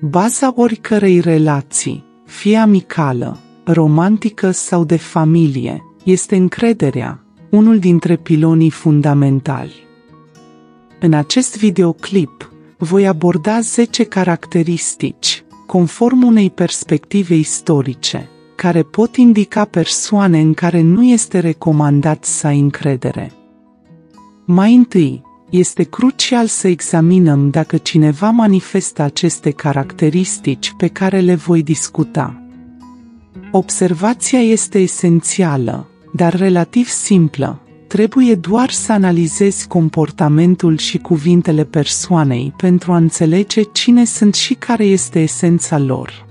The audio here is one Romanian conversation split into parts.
Baza oricărei relații, fie amicală, romantică sau de familie, este încrederea, unul dintre pilonii fundamentali. În acest videoclip, voi aborda 10 caracteristici, conform unei perspective istorice, care pot indica persoane în care nu este recomandat să ai încredere. Mai întâi, este crucial să examinăm dacă cineva manifestă aceste caracteristici pe care le voi discuta. Observația este esențială, dar relativ simplă. Trebuie doar să analizezi comportamentul și cuvintele persoanei pentru a înțelege cine sunt și care este esența lor.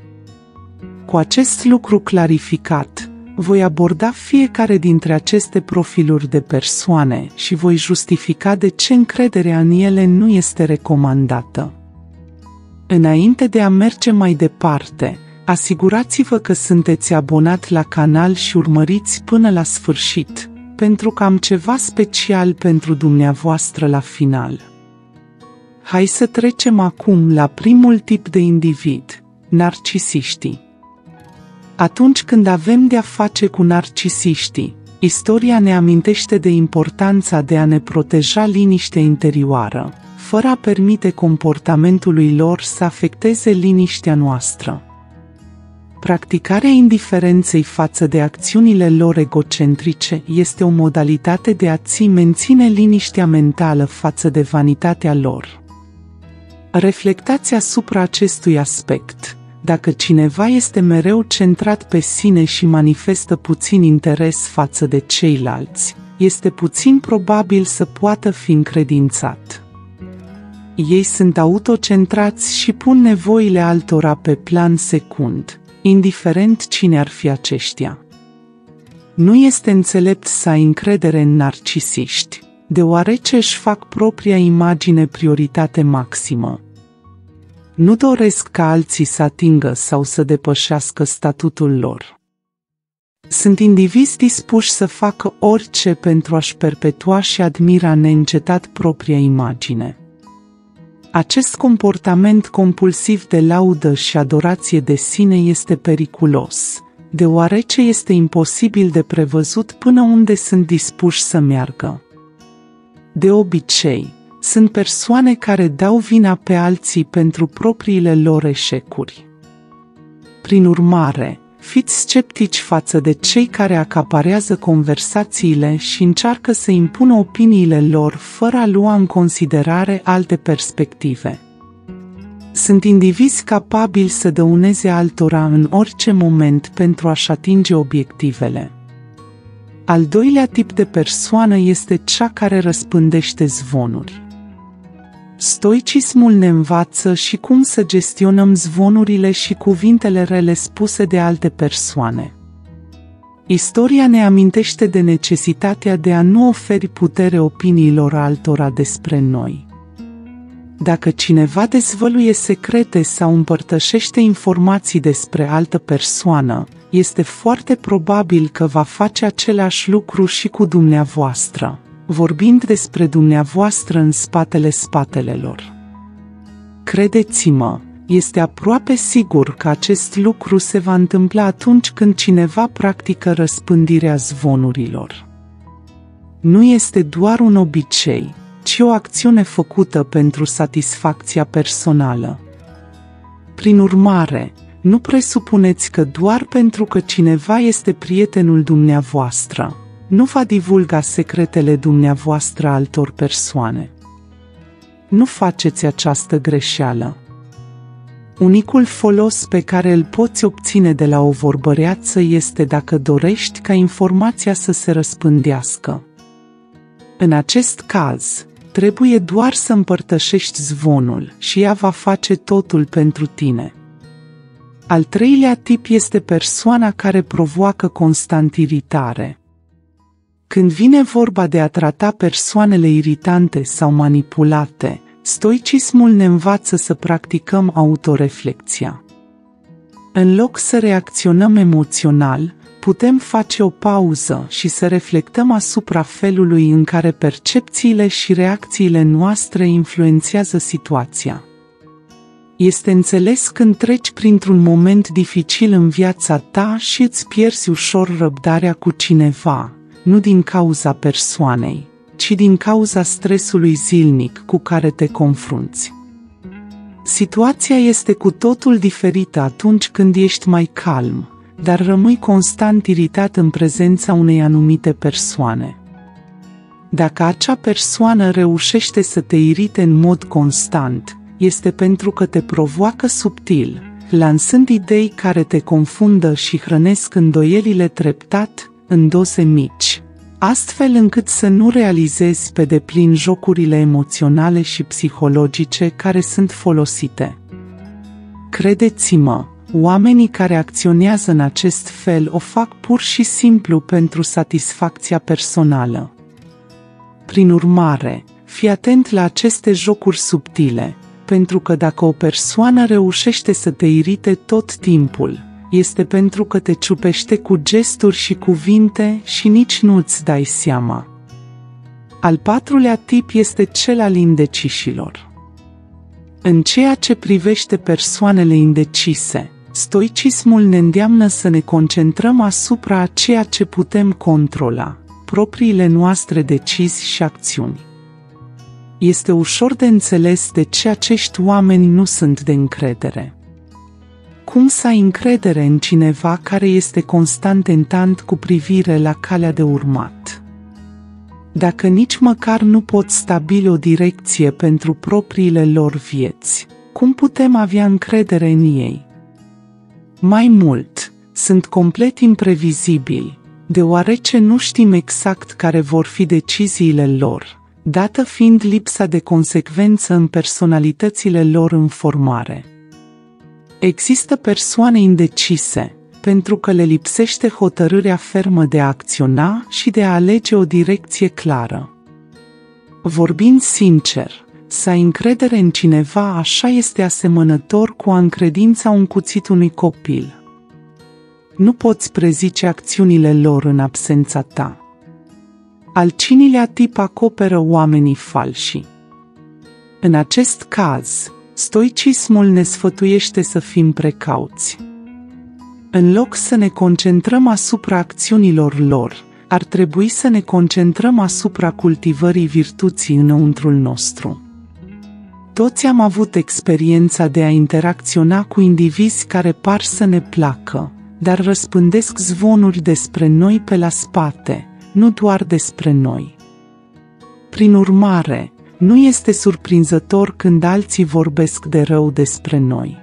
Cu acest lucru clarificat, voi aborda fiecare dintre aceste profiluri de persoane și voi justifica de ce încrederea în ele nu este recomandată. Înainte de a merge mai departe, asigurați-vă că sunteți abonat la canal și urmăriți până la sfârșit, pentru că am ceva special pentru dumneavoastră la final. Hai să trecem acum la primul tip de individ, narcisiștii. Atunci când avem de-a face cu narcisiștii, istoria ne amintește de importanța de a ne proteja liniștea interioară, fără a permite comportamentului lor să afecteze liniștea noastră. Practicarea indiferenței față de acțiunile lor egocentrice este o modalitate de a-ți menține liniștea mentală față de vanitatea lor. Reflectați asupra acestui aspect. Dacă cineva este mereu centrat pe sine și manifestă puțin interes față de ceilalți, este puțin probabil să poată fi încredințat. Ei sunt autocentrați și pun nevoile altora pe plan secund, indiferent cine ar fi aceștia. Nu este înțelept să ai încredere în narcisiști, deoarece își fac propria imagine prioritate maximă. Nu doresc ca alții să atingă sau să depășească statutul lor. Sunt indivizi dispuși să facă orice pentru a-și perpetua și admira neîncetat propria imagine. Acest comportament compulsiv de laudă și adorație de sine este periculos, deoarece este imposibil de prevăzut până unde sunt dispuși să meargă. De obicei, sunt persoane care dau vina pe alții pentru propriile lor eșecuri. Prin urmare, fiți sceptici față de cei care acaparează conversațiile și încearcă să impună opiniile lor fără a lua în considerare alte perspective. Sunt indivizi capabili să dăuneze altora în orice moment pentru a-și atinge obiectivele. Al doilea tip de persoană este cea care răspândește zvonuri. Stoicismul ne învață și cum să gestionăm zvonurile și cuvintele rele spuse de alte persoane. Istoria ne amintește de necesitatea de a nu oferi putere opiniilor altora despre noi. Dacă cineva dezvăluie secrete sau împărtășește informații despre altă persoană, este foarte probabil că va face același lucru și cu dumneavoastră, vorbind despre dumneavoastră în spatele lor. Credeți-mă, este aproape sigur că acest lucru se va întâmpla atunci când cineva practică răspândirea zvonurilor. Nu este doar un obicei, ci o acțiune făcută pentru satisfacția personală. Prin urmare, nu presupuneți că doar pentru că cineva este prietenul dumneavoastră, nu va divulga secretele dumneavoastră altor persoane. Nu faceți această greșeală. Unicul folos pe care îl poți obține de la o vorbăreață este dacă dorești ca informația să se răspândească. În acest caz, trebuie doar să împărtășești zvonul și ea va face totul pentru tine. Al treilea tip este persoana care provoacă constant iritare. Când vine vorba de a trata persoanele iritante sau manipulate, stoicismul ne învață să practicăm autoreflecția. În loc să reacționăm emoțional, putem face o pauză și să reflectăm asupra felului în care percepțiile și reacțiile noastre influențează situația. Este înțeles când treci printr-un moment dificil în viața ta și îți pierzi ușor răbdarea cu cineva, nu din cauza persoanei, ci din cauza stresului zilnic cu care te confrunți. Situația este cu totul diferită atunci când ești mai calm, dar rămâi constant iritat în prezența unei anumite persoane. Dacă acea persoană reușește să te irite în mod constant, este pentru că te provoacă subtil, lansând idei care te confundă și hrănesc îndoielile treptat, în doze mici, astfel încât să nu realizezi pe deplin jocurile emoționale și psihologice care sunt folosite. Credeți-mă, oamenii care acționează în acest fel o fac pur și simplu pentru satisfacția personală. Prin urmare, fii atent la aceste jocuri subtile, pentru că dacă o persoană reușește să te irite tot timpul, este pentru că te ciupește cu gesturi și cuvinte și nici nu îți dai seama. Al patrulea tip este cel al indecișilor. În ceea ce privește persoanele indecise, stoicismul ne îndeamnă să ne concentrăm asupra a ceea ce putem controla, propriile noastre decizii și acțiuni. Este ușor de înțeles de ce acești oameni nu sunt de încredere. Cum să ai încredere în cineva care este constant tentant cu privire la calea de urmat? Dacă nici măcar nu pot stabili o direcție pentru propriile lor vieți, cum putem avea încredere în ei? Mai mult, sunt complet imprevizibili, deoarece nu știm exact care vor fi deciziile lor, dată fiind lipsa de consecvență în personalitățile lor în formare. Există persoane indecise, pentru că le lipsește hotărârea fermă de a acționa și de a alege o direcție clară. Vorbind sincer, să ai încredere în cineva așa este asemănător cu a încredința un cuțit unui copil. Nu poți prezice acțiunile lor în absența ta. Al cincilea tip acoperă oamenii falși. În acest caz, stoicismul ne sfătuiește să fim precauți. În loc să ne concentrăm asupra acțiunilor lor, ar trebui să ne concentrăm asupra cultivării virtuții înăuntrul nostru. Toți am avut experiența de a interacționa cu indivizi care par să ne placă, dar răspândesc zvonuri despre noi pe la spate, nu doar despre noi. Prin urmare, nu este surprinzător când alții vorbesc de rău despre noi.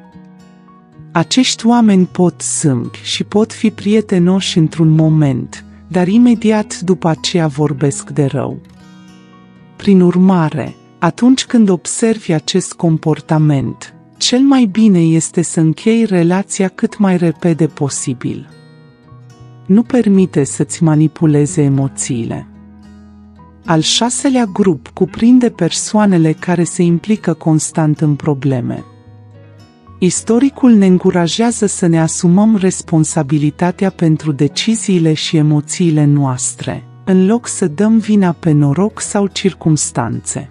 Acești oameni pot zâmbi și pot fi prietenoși într-un moment, dar imediat după aceea vorbesc de rău. Prin urmare, atunci când observi acest comportament, cel mai bine este să închei relația cât mai repede posibil. Nu permite să-ți manipuleze emoțiile. Al șaselea grup cuprinde persoanele care se implică constant în probleme. Istoricul ne încurajează să ne asumăm responsabilitatea pentru deciziile și emoțiile noastre, în loc să dăm vina pe noroc sau circumstanțe.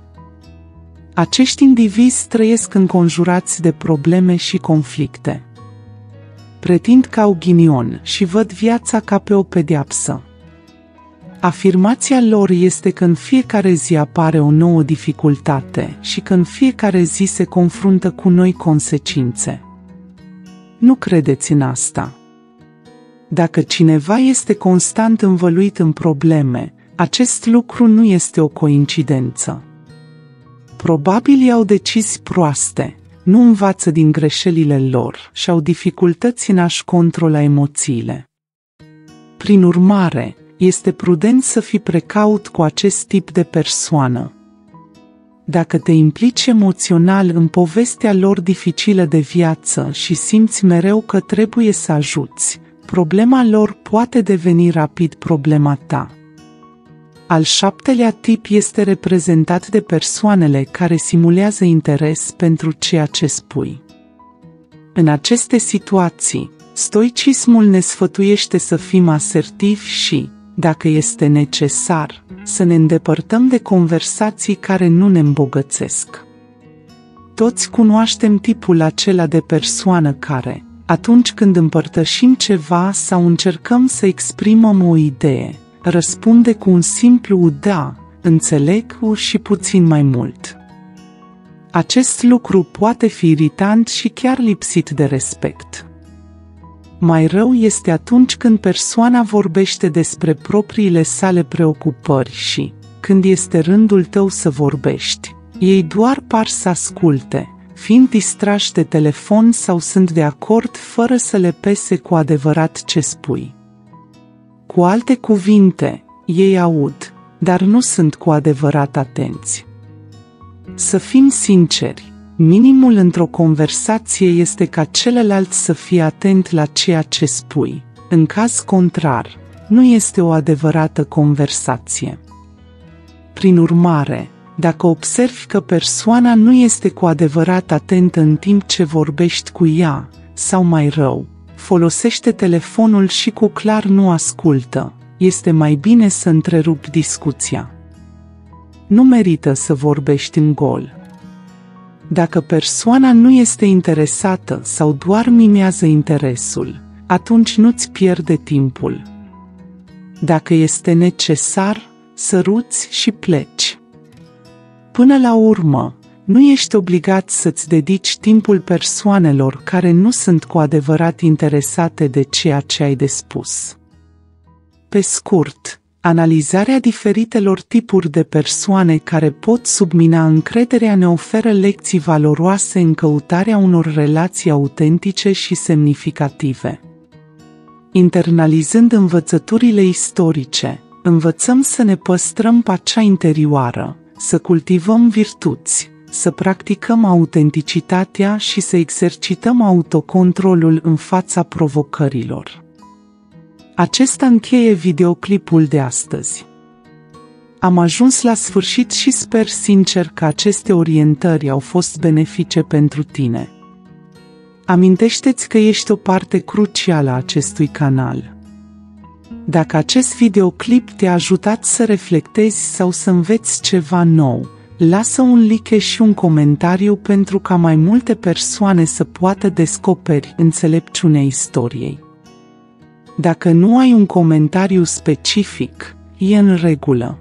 Acești indivizi trăiesc înconjurați de probleme și conflicte. Pretind că au ghinion și văd viața ca pe o pedeapsă. Afirmația lor este că în fiecare zi apare o nouă dificultate și că în fiecare zi se confruntă cu noi consecințe. Nu credeți în asta. Dacă cineva este constant învăluit în probleme, acest lucru nu este o coincidență. Probabil iau decizii proaste, nu învață din greșelile lor și au dificultăți în a-și controla emoțiile. Prin urmare, este prudent să fii precaut cu acest tip de persoană. Dacă te implici emoțional în povestea lor dificilă de viață și simți mereu că trebuie să ajuți, problema lor poate deveni rapid problema ta. Al șaptelea tip este reprezentat de persoanele care simulează interes pentru ceea ce spui. În aceste situații, stoicismul ne sfătuiește să fim asertivi și, dacă este necesar, să ne îndepărtăm de conversații care nu ne îmbogățesc. Toți cunoaștem tipul acela de persoană care, atunci când împărtășim ceva sau încercăm să exprimăm o idee, răspunde cu un simplu da, înțeleg și puțin mai mult. Acest lucru poate fi iritant și chiar lipsit de respect. Mai rău este atunci când persoana vorbește despre propriile sale preocupări și, când este rândul tău să vorbești, ei doar par să asculte, fiind distrași de telefon sau sunt de acord fără să le pese cu adevărat ce spui. Cu alte cuvinte, ei aud, dar nu sunt cu adevărat atenți. Să fim sinceri, minimul într-o conversație este ca celălalt să fie atent la ceea ce spui. În caz contrar, nu este o adevărată conversație. Prin urmare, dacă observi că persoana nu este cu adevărat atentă în timp ce vorbești cu ea, sau mai rău, folosește telefonul și cu clar nu ascultă, este mai bine să întrerupi discuția. Nu merită să vorbești în gol. Dacă persoana nu este interesată sau doar mimează interesul, atunci nu-ți pierde timpul. Dacă este necesar, săruți și pleci. Până la urmă, nu ești obligat să-ți dedici timpul persoanelor care nu sunt cu adevărat interesate de ceea ce ai de spus. Pe scurt, analizarea diferitelor tipuri de persoane care pot submina încrederea ne oferă lecții valoroase în căutarea unor relații autentice și semnificative. Internalizând învățăturile istorice, învățăm să ne păstrăm pacea interioară, să cultivăm virtuți, să practicăm autenticitatea și să exercităm autocontrolul în fața provocărilor. Acesta încheie videoclipul de astăzi. Am ajuns la sfârșit și sper sincer că aceste orientări au fost benefice pentru tine. Amintește-ți că ești o parte crucială a acestui canal. Dacă acest videoclip te-a ajutat să reflectezi sau să înveți ceva nou, lasă un like și un comentariu pentru ca mai multe persoane să poată descoperi înțelepciunea istoriei. Dacă nu ai un comentariu specific, e în regulă.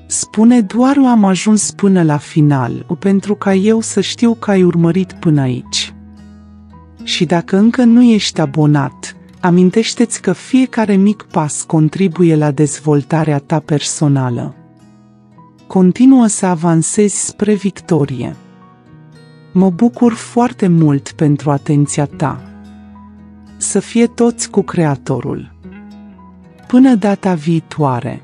Spune doar am ajuns până la final, pentru ca eu să știu că ai urmărit până aici. Și dacă încă nu ești abonat, amintește-ți că fiecare mic pas contribuie la dezvoltarea ta personală. Continuă să avansezi spre victorie. Mă bucur foarte mult pentru atenția ta. Să fie toți cu Creatorul. Până data viitoare.